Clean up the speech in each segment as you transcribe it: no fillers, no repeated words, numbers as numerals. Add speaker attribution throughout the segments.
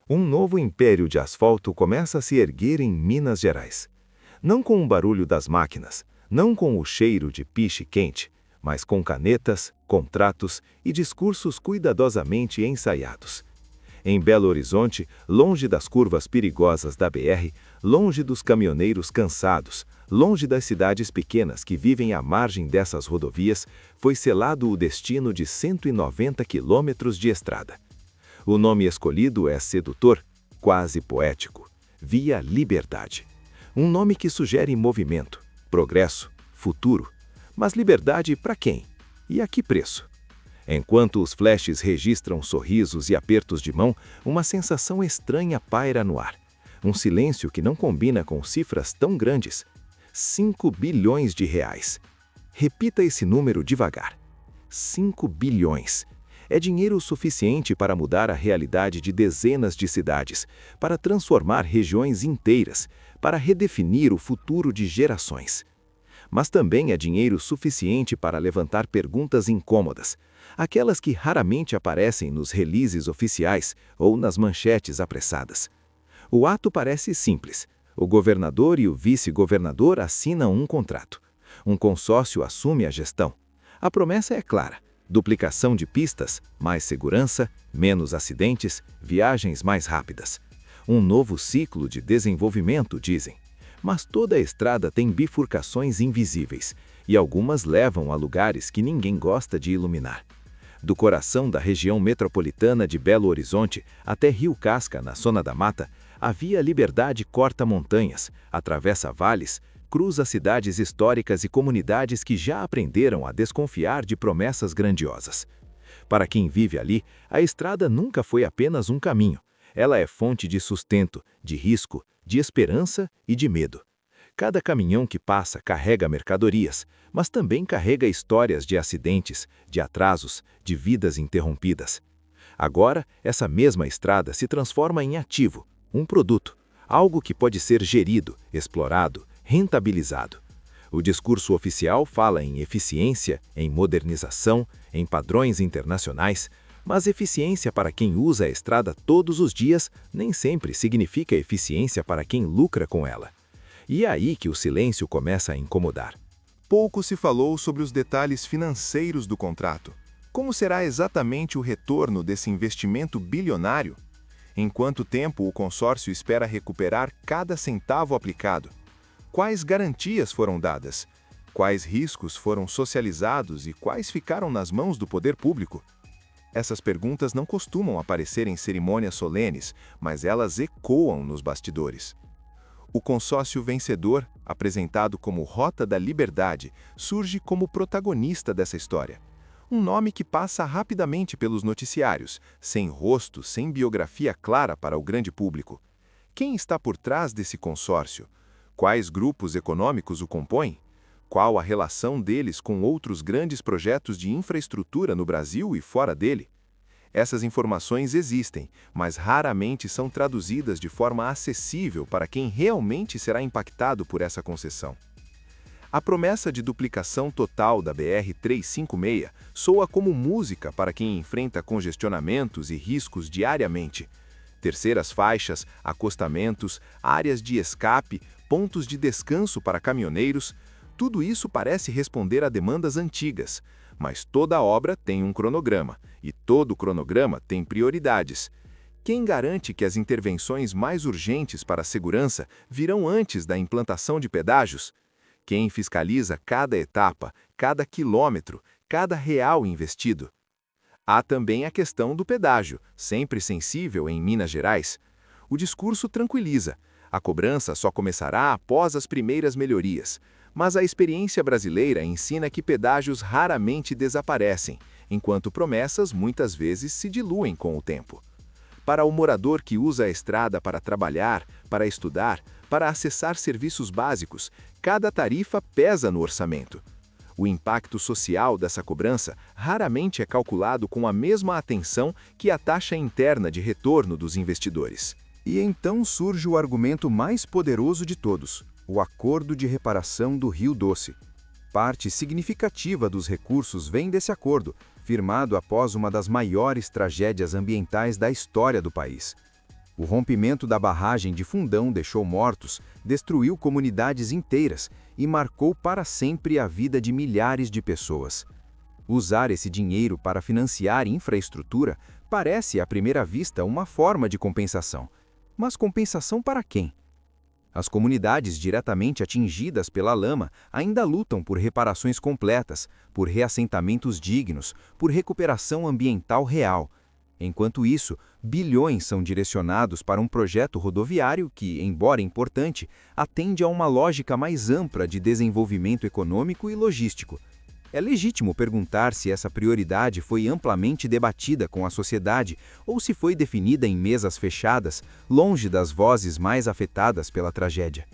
Speaker 1: Um novo império de asfalto começa a se erguer em Minas Gerais. Não com o barulho das máquinas, não com o cheiro de piche quente, mas com canetas, contratos e discursos cuidadosamente ensaiados. Em Belo Horizonte, longe das curvas perigosas da BR, longe dos caminhoneiros cansados, longe das cidades pequenas que vivem à margem dessas rodovias, foi selado o destino de 190 quilômetros de estrada. O nome escolhido é sedutor, quase poético: Via Liberdade. Um nome que sugere movimento, progresso, futuro. Mas liberdade para quem? E a que preço? Enquanto os flashes registram sorrisos e apertos de mão, uma sensação estranha paira no ar. Um silêncio que não combina com cifras tão grandes. 5 bilhões de reais. Repita esse número devagar. 5 bilhões. É dinheiro suficiente para mudar a realidade de dezenas de cidades, para transformar regiões inteiras, para redefinir o futuro de gerações. Mas também é dinheiro suficiente para levantar perguntas incômodas, aquelas que raramente aparecem nos releases oficiais ou nas manchetes apressadas. O ato parece simples. O governador e o vice-governador assinam um contrato. Um consórcio assume a gestão. A promessa é clara: duplicação de pistas, mais segurança, menos acidentes, viagens mais rápidas. Um novo ciclo de desenvolvimento, dizem. Mas toda a estrada tem bifurcações invisíveis, e algumas levam a lugares que ninguém gosta de iluminar. Do coração da região metropolitana de Belo Horizonte até Rio Casca, na Zona da Mata, a Via Liberdade corta montanhas, atravessa vales, cruza cidades históricas e comunidades que já aprenderam a desconfiar de promessas grandiosas. Para quem vive ali, a estrada nunca foi apenas um caminho. Ela é fonte de sustento, de risco, de esperança e de medo. Cada caminhão que passa carrega mercadorias, mas também carrega histórias de acidentes, de atrasos, de vidas interrompidas. Agora, essa mesma estrada se transforma em ativo, um produto, algo que pode ser gerido, explorado, rentabilizado. O discurso oficial fala em eficiência, em modernização, em padrões internacionais, mas eficiência para quem usa a estrada todos os dias nem sempre significa eficiência para quem lucra com ela. E é aí que o silêncio começa a incomodar.
Speaker 2: Pouco se falou sobre os detalhes financeiros do contrato. Como será exatamente o retorno desse investimento bilionário? Em quanto tempo o consórcio espera recuperar cada centavo aplicado? Quais garantias foram dadas? Quais riscos foram socializados e quais ficaram nas mãos do poder público? Essas perguntas não costumam aparecer em cerimônias solenes, mas elas ecoam nos bastidores. O consórcio vencedor, apresentado como Rota da Liberdade, surge como protagonista dessa história. Um nome que passa rapidamente pelos noticiários, sem rosto, sem biografia clara para o grande público. Quem está por trás desse consórcio? Quais grupos econômicos o compõem? Qual a relação deles com outros grandes projetos de infraestrutura no Brasil e fora dele? Essas informações existem, mas raramente são traduzidas de forma acessível para quem realmente será impactado por essa concessão. A promessa de duplicação total da BR-356 soa como música para quem enfrenta congestionamentos e riscos diariamente. Terceiras faixas, acostamentos, áreas de escape, pontos de descanso para caminhoneiros, tudo isso parece responder a demandas antigas, mas toda obra tem um cronograma, e todo cronograma tem prioridades. Quem garante que as intervenções mais urgentes para a segurança virão antes da implantação de pedágios? Quem fiscaliza cada etapa, cada quilômetro, cada real investido? Há também a questão do pedágio, sempre sensível em Minas Gerais. O discurso tranquiliza. A cobrança só começará após as primeiras melhorias. Mas a experiência brasileira ensina que pedágios raramente desaparecem, enquanto promessas muitas vezes se diluem com o tempo. Para o morador que usa a estrada para trabalhar, para estudar, para acessar serviços básicos, cada tarifa pesa no orçamento. O impacto social dessa cobrança raramente é calculado com a mesma atenção que a taxa interna de retorno dos investidores.
Speaker 3: E então surge o argumento mais poderoso de todos: o Acordo de Reparação do Rio Doce. Parte significativa dos recursos vem desse acordo, firmado após uma das maiores tragédias ambientais da história do país. O rompimento da barragem de Fundão deixou mortos, destruiu comunidades inteiras e marcou para sempre a vida de milhares de pessoas. Usar esse dinheiro para financiar infraestrutura parece, à primeira vista, uma forma de compensação. Mas compensação para quem? As comunidades diretamente atingidas pela lama ainda lutam por reparações completas, por reassentamentos dignos, por recuperação ambiental real. Enquanto isso, bilhões são direcionados para um projeto rodoviário que, embora importante, atende a uma lógica mais ampla de desenvolvimento econômico e logístico. É legítimo perguntar se essa prioridade foi amplamente debatida com a sociedade ou se foi definida em mesas fechadas, longe das vozes mais afetadas pela tragédia.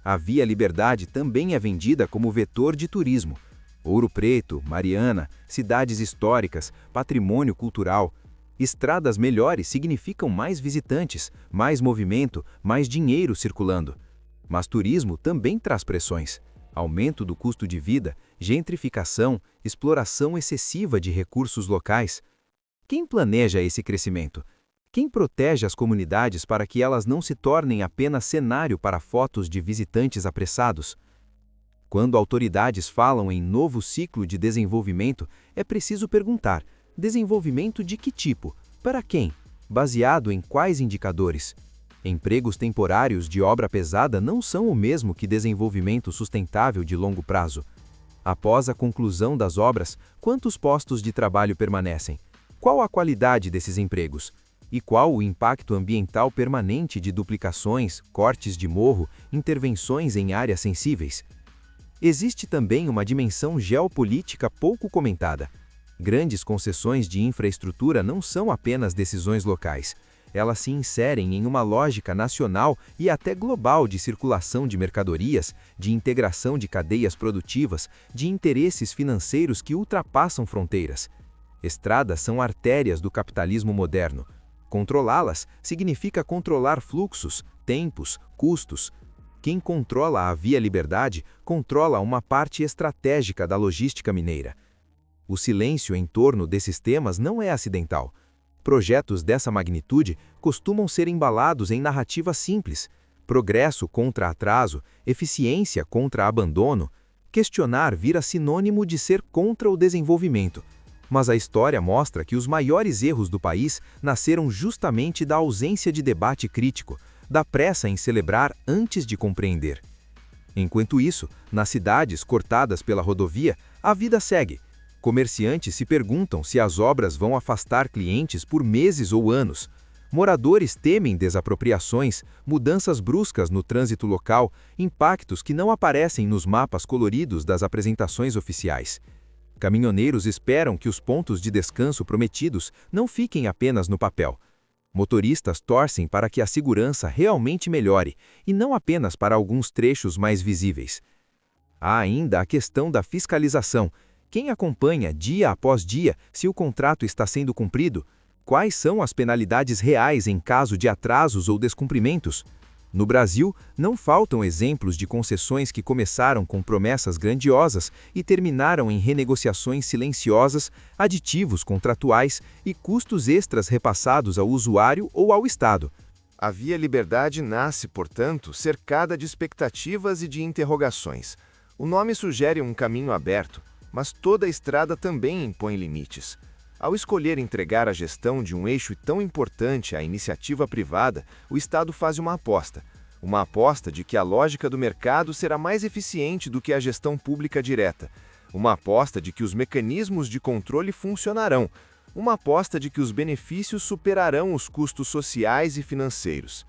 Speaker 3: A Via Liberdade também é vendida como vetor de turismo. Ouro Preto, Mariana, cidades históricas, patrimônio cultural. Estradas melhores significam mais visitantes, mais movimento, mais dinheiro circulando. Mas turismo também traz pressões. Aumento do custo de vida, gentrificação, exploração excessiva de recursos locais. Quem planeja esse crescimento? Quem protege as comunidades para que elas não se tornem apenas cenário para fotos de visitantes apressados? Quando autoridades falam em novo ciclo de desenvolvimento, é preciso perguntar: desenvolvimento de que tipo? Para quem? Baseado em quais indicadores? Empregos temporários de obra pesada não são o mesmo que desenvolvimento sustentável de longo prazo. Após a conclusão das obras, quantos postos de trabalho permanecem? Qual a qualidade desses empregos? E qual o impacto ambiental permanente de duplicações, cortes de morro, intervenções em áreas sensíveis? Existe também uma dimensão geopolítica pouco comentada. Grandes concessões de infraestrutura não são apenas decisões locais. Elas se inserem em uma lógica nacional e até global de circulação de mercadorias, de integração de cadeias produtivas, de interesses financeiros que ultrapassam fronteiras. Estradas são artérias do capitalismo moderno. Controlá-las significa controlar fluxos, tempos, custos. Quem controla a Via Liberdade controla uma parte estratégica da logística mineira. O silêncio em torno desses temas não é acidental. Projetos dessa magnitude costumam ser embalados em narrativas simples: progresso contra atraso, eficiência contra abandono. Questionar vira sinônimo de ser contra o desenvolvimento. Mas a história mostra que os maiores erros do país nasceram justamente da ausência de debate crítico, da pressa em celebrar antes de compreender. Enquanto isso, nas cidades cortadas pela rodovia, a vida segue. Comerciantes se perguntam se as obras vão afastar clientes por meses ou anos. Moradores temem desapropriações, mudanças bruscas no trânsito local, impactos que não aparecem nos mapas coloridos das apresentações oficiais. Caminhoneiros esperam que os pontos de descanso prometidos não fiquem apenas no papel. Motoristas torcem para que a segurança realmente melhore, e não apenas para alguns trechos mais visíveis. Há ainda a questão da fiscalização. Quem acompanha dia após dia se o contrato está sendo cumprido? Quais são as penalidades reais em caso de atrasos ou descumprimentos? No Brasil, não faltam exemplos de concessões que começaram com promessas grandiosas e terminaram em renegociações silenciosas, aditivos contratuais e custos extras repassados ao usuário ou ao Estado.
Speaker 2: A Via Liberdade nasce, portanto, cercada de expectativas e de interrogações. O nome sugere um caminho aberto, mas toda a estrada também impõe limites. Ao escolher entregar a gestão de um eixo tão importante à iniciativa privada, o Estado faz uma aposta. Uma aposta de que a lógica do mercado será mais eficiente do que a gestão pública direta. Uma aposta de que os mecanismos de controle funcionarão. Uma aposta de que os benefícios superarão os custos sociais e financeiros.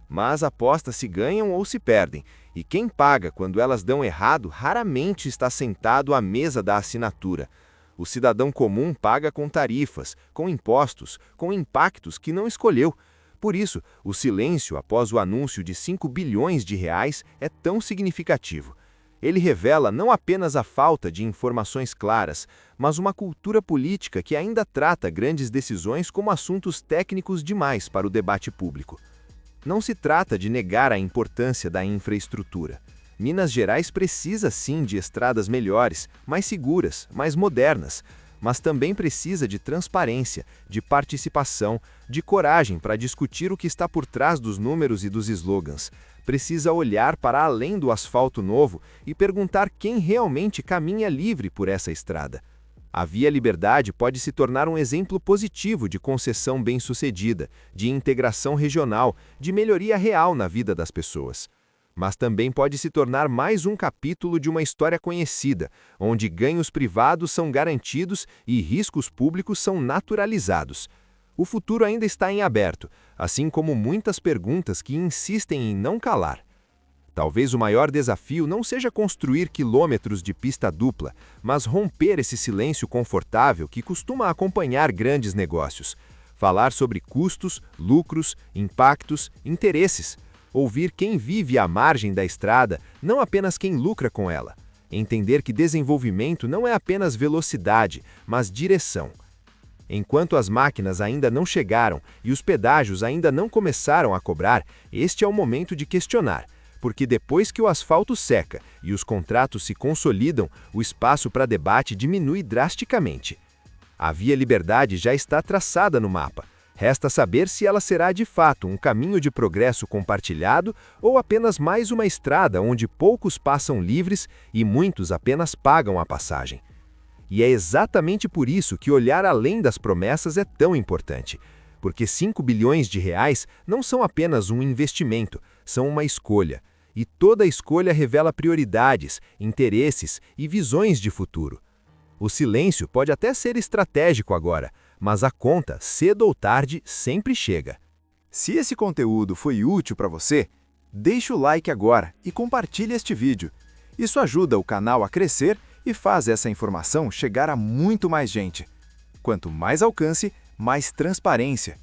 Speaker 2: Mas apostas se ganham ou se perdem, e quem paga quando elas dão errado raramente está sentado à mesa da assinatura. O cidadão comum paga com tarifas, com impostos, com impactos que não escolheu. Por isso, o silêncio após o anúncio de 5 bilhões de reais é tão significativo. Ele revela não apenas a falta de informações claras, mas uma cultura política que ainda trata grandes decisões como assuntos técnicos demais para o debate público. Não se trata de negar a importância da infraestrutura. Minas Gerais precisa sim de estradas melhores, mais seguras, mais modernas, mas também precisa de transparência, de participação, de coragem para discutir o que está por trás dos números e dos slogans. Precisa olhar para além do asfalto novo e perguntar quem realmente caminha livre por essa estrada. A Via Liberdade pode se tornar um exemplo positivo de concessão bem-sucedida, de integração regional, de melhoria real na vida das pessoas. Mas também pode se tornar mais um capítulo de uma história conhecida, onde ganhos privados são garantidos e riscos públicos são naturalizados. O futuro ainda está em aberto, assim como muitas perguntas que insistem em não calar. Talvez o maior desafio não seja construir quilômetros de pista dupla, mas romper esse silêncio confortável que costuma acompanhar grandes negócios. Falar sobre custos, lucros, impactos, interesses. Ouvir quem vive à margem da estrada, não apenas quem lucra com ela. Entender que desenvolvimento não é apenas velocidade, mas direção. Enquanto as máquinas ainda não chegaram e os pedágios ainda não começaram a cobrar, este é o momento de questionar. Porque depois que o asfalto seca e os contratos se consolidam, o espaço para debate diminui drasticamente. A Via Liberdade já está traçada no mapa. Resta saber se ela será de fato um caminho de progresso compartilhado ou apenas mais uma estrada onde poucos passam livres e muitos apenas pagam a passagem. E é exatamente por isso que olhar além das promessas é tão importante. Porque 5 bilhões de reais não são apenas um investimento, são uma escolha. E toda escolha revela prioridades, interesses e visões de futuro. O silêncio pode até ser estratégico agora, mas a conta, cedo ou tarde, sempre chega.
Speaker 3: Se esse conteúdo foi útil para você, deixe o like agora e compartilhe este vídeo. Isso ajuda o canal a crescer e faz essa informação chegar a muito mais gente. Quanto mais alcance, mais transparência